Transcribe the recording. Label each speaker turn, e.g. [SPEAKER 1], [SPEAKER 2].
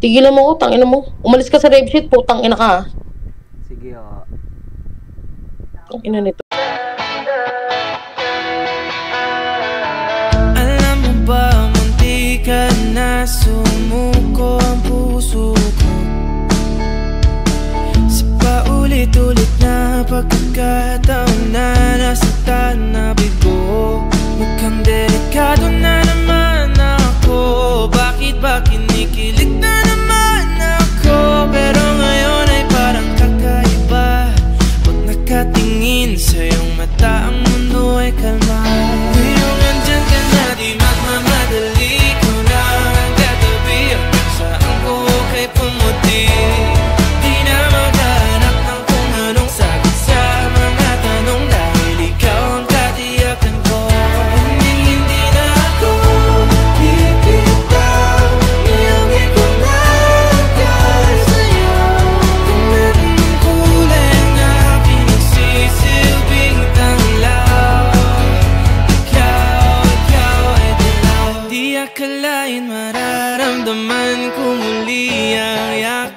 [SPEAKER 1] Tigilan mo ko, tangina mo. Umalis ka sa rave shit, putang ina ka.
[SPEAKER 2] Sige, oo.
[SPEAKER 1] Tangina nito.
[SPEAKER 3] Alam mo ba, munti ka na sumuko ang puso ko sa paulit-ulit na pagkakataon na nasaktan na bigo. Mukhang delikado na naman ako. Bakit ba kinikilig na naman ako? Pero ngayon ay parang kakaiba. Pag nakatingin sa iyong mata, ang mundo ay kalma. Ngayong andyan ka na, di magmamadali ko na ang katabi. Ang saan ko kay pumuti. Di na maghanap ng kung anong sagot sa mga tanong, dahil ikaw ang katiyakan ko. Hindi na ako bibitaw. Iyong ikunagay sa'yo. Kung meron ng kulay na pinagsisilbing tanglaw, ikaw ay dilaw. Di akalain mararamdaman ko muli ang yak